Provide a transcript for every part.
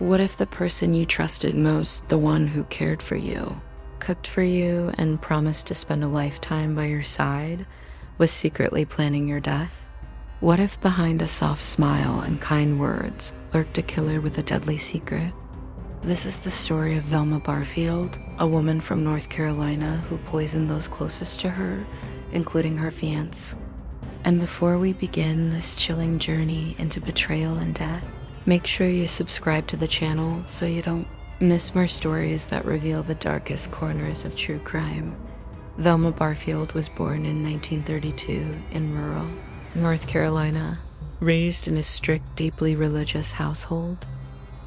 What if the person you trusted most, the one who cared for you, cooked for you, and promised to spend a lifetime by your side, was secretly planning your death? What if behind a soft smile and kind words lurked a killer with a deadly secret? This is the story of Velma Barfield, a woman from North Carolina who poisoned those closest to her, including her fiancé. And before we begin this chilling journey into betrayal and death, make sure you subscribe to the channel so you don't miss more stories that reveal the darkest corners of true crime. Velma Barfield was born in 1932 in rural North Carolina, raised in a strict, deeply religious household.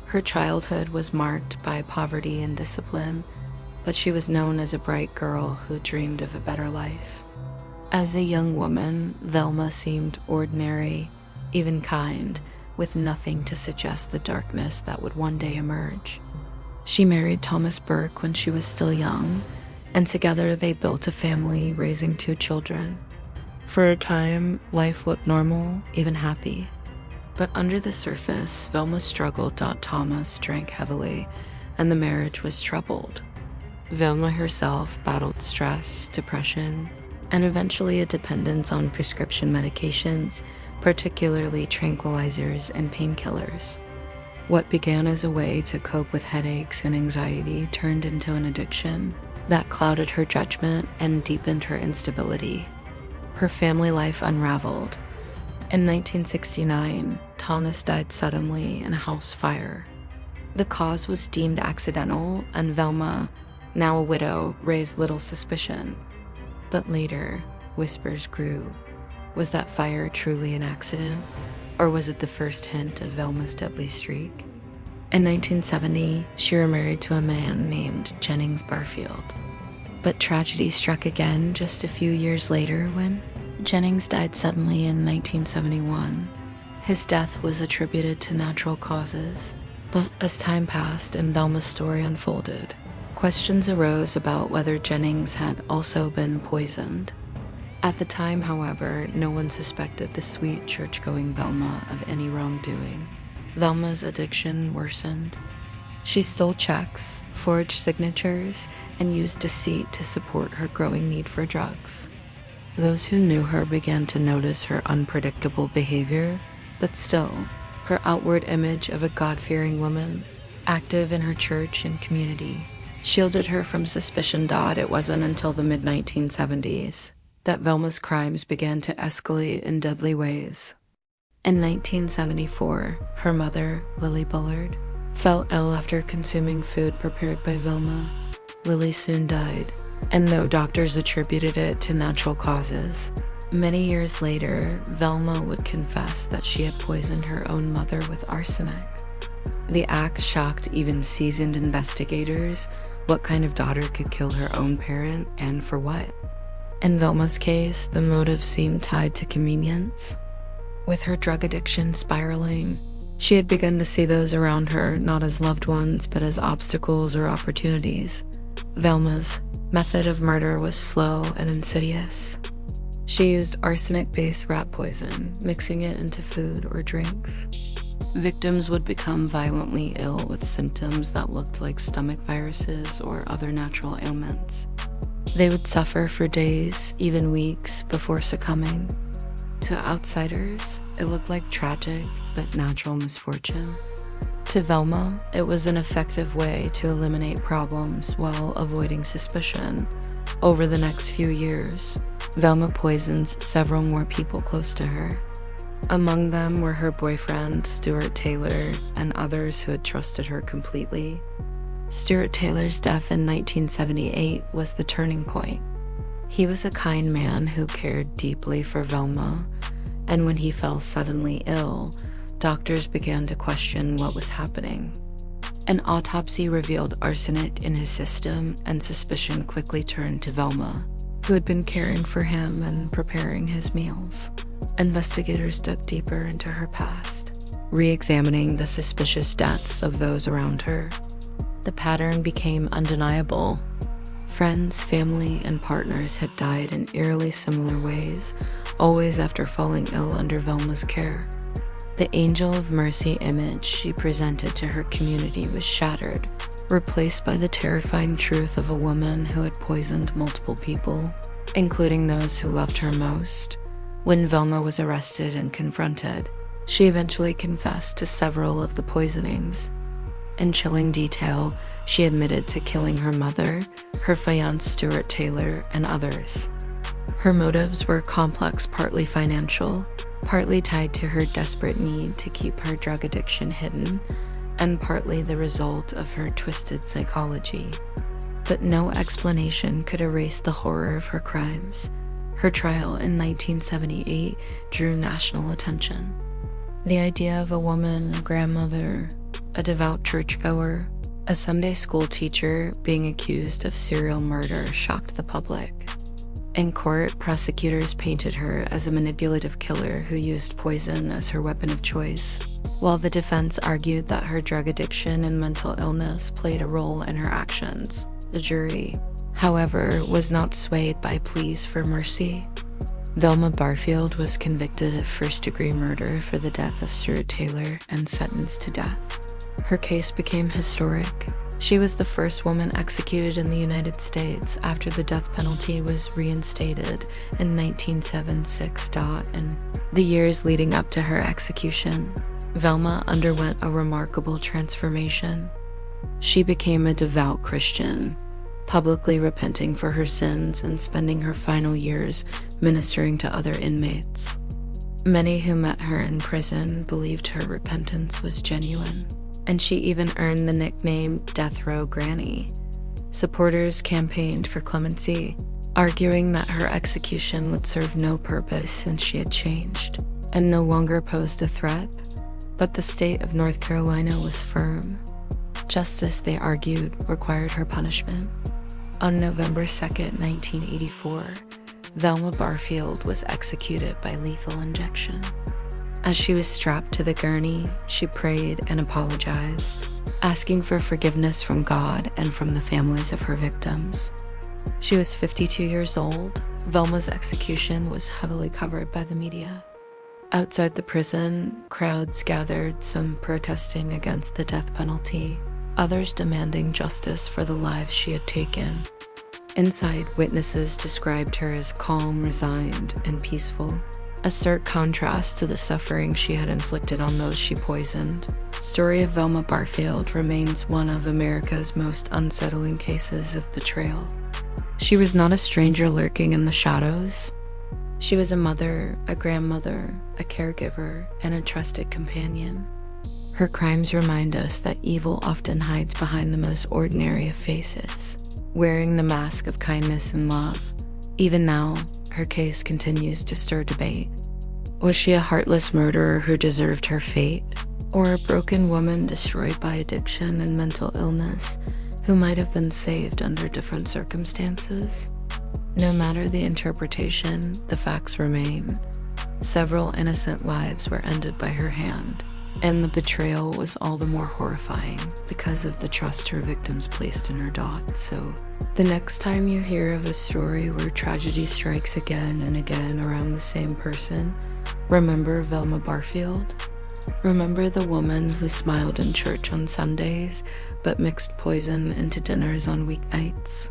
Her childhood was marked by poverty and discipline, but she was known as a bright girl who dreamed of a better life. As a young woman, Velma seemed ordinary, even kind, with nothing to suggest the darkness that would one day emerge. She married Thomas Burke when she was still young, and together they built a family, raising 2 children. For a time, life looked normal, even happy. But under the surface, Velma struggled. Thomas drank heavily, and the marriage was troubled. Velma herself battled stress, depression, and eventually a dependence on prescription medications, particularly tranquilizers and painkillers. What began as a way to cope with headaches and anxiety turned into an addiction that clouded her judgment and deepened her instability. Her family life unraveled. In 1969, Thomas died suddenly in a house fire. The cause was deemed accidental, and Velma, now a widow, raised little suspicion. But later, whispers grew. Was that fire truly an accident, or was it the first hint of Velma's deadly streak? In 1970, she remarried to a man named Jennings Barfield. But tragedy struck again just a few years later when Jennings died suddenly in 1971. His death was attributed to natural causes, but as time passed and Velma's story unfolded, questions arose about whether Jennings had also been poisoned. At the time, however, no one suspected the sweet church-going Velma of any wrongdoing. Velma's addiction worsened. She stole checks, forged signatures, and used deceit to support her growing need for drugs. Those who knew her began to notice her unpredictable behavior, but still, her outward image of a God-fearing woman, active in her church and community, shielded her from suspicion. It wasn't until the mid-1970s that Velma's crimes began to escalate in deadly ways. In 1974, her mother, Lily Bullard, fell ill after consuming food prepared by Velma. Lily soon died, and though doctors attributed it to natural causes, many years later, Velma would confess that she had poisoned her own mother with arsenic. The act shocked even seasoned investigators. What kind of daughter could kill her own parent, and for what? In Velma's case, the motive seemed tied to convenience. With her drug addiction spiraling, she had begun to see those around her not as loved ones, but as obstacles or opportunities. Velma's method of murder was slow and insidious. She used arsenic-based rat poison, mixing it into food or drinks. Victims would become violently ill with symptoms that looked like stomach viruses or other natural ailments. They would suffer for days, even weeks, before succumbing. To outsiders, it looked like tragic but natural misfortune. To Velma, it was an effective way to eliminate problems while avoiding suspicion. Over the next few years, Velma poisoned several more people close to her. Among them were her boyfriend, Stuart Taylor, and others who had trusted her completely. Stuart Taylor's death in 1978 was the turning point. He was a kind man who cared deeply for Velma, and when he fell suddenly ill, doctors began to question what was happening. An autopsy revealed arsenic in his system, and suspicion quickly turned to Velma, who had been caring for him and preparing his meals. Investigators dug deeper into her past, re-examining the suspicious deaths of those around her. The pattern became undeniable. Friends, family, and partners had died in eerily similar ways, always after falling ill under Velma's care. The angel of mercy image she presented to her community was shattered, replaced by the terrifying truth of a woman who had poisoned multiple people, including those who loved her most. When Velma was arrested and confronted, she eventually confessed to several of the poisonings. In chilling detail, she admitted to killing her mother, her fiancé Stuart Taylor, and others. Her motives were complex, partly financial, partly tied to her desperate need to keep her drug addiction hidden, and partly the result of her twisted psychology. But no explanation could erase the horror of her crimes. Her trial in 1978 drew national attention. The idea of a woman, a grandmother, a devout churchgoer, a Sunday school teacher being accused of serial murder shocked the public. In court, prosecutors painted her as a manipulative killer who used poison as her weapon of choice, while the defense argued that her drug addiction and mental illness played a role in her actions. The jury, however, was not swayed by pleas for mercy. Velma Barfield was convicted of first-degree murder for the death of Stuart Taylor and sentenced to death. Her case became historic. She was the first woman executed in the United States after the death penalty was reinstated in 1976. In the years leading up to her execution, Velma underwent a remarkable transformation. She became a devout Christian, publicly repenting for her sins and spending her final years ministering to other inmates. Many who met her in prison believed her repentance was genuine, and she even earned the nickname Death Row Granny. Supporters campaigned for clemency, arguing that her execution would serve no purpose since she had changed and no longer posed a threat. But the state of North Carolina was firm. Justice, they argued, required her punishment. On November 2, 1984, Velma Barfield was executed by lethal injection. As she was strapped to the gurney, she prayed and apologized, asking for forgiveness from God and from the families of her victims. She was 52 years old. Velma's execution was heavily covered by the media. Outside the prison, crowds gathered, some protesting against the death penalty, others demanding justice for the lives she had taken. Inside, witnesses described her as calm, resigned, and peaceful, a stark contrast to the suffering she had inflicted on those she poisoned. The story of Velma Barfield remains one of America's most unsettling cases of betrayal. She was not a stranger lurking in the shadows. She was a mother, a grandmother, a caregiver, and a trusted companion. Her crimes remind us that evil often hides behind the most ordinary of faces, wearing the mask of kindness and love. Even now, her case continues to stir debate. Was she a heartless murderer who deserved her fate, or a broken woman destroyed by addiction and mental illness who might have been saved under different circumstances? No matter the interpretation, the facts remain. Several innocent lives were ended by her hand, and the betrayal was all the more horrifying because of the trust her victims placed in her dot. So, the next time you hear of a story where tragedy strikes again and again around the same person, remember Velma Barfield. Remember the woman who smiled in church on Sundays but mixed poison into dinners on weeknights.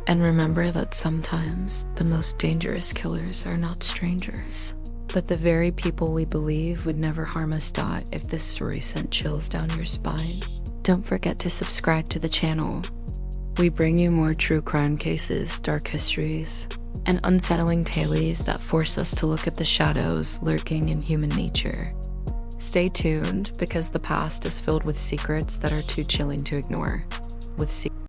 And remember that sometimes the most dangerous killers are not strangers, but the very people we believe would never harm us. If this story sent chills down your spine, don't forget to subscribe to the channel. We bring you more true crime cases, dark histories, and unsettling tales that force us to look at the shadows lurking in human nature. Stay tuned, because the past is filled with secrets that are too chilling to ignore.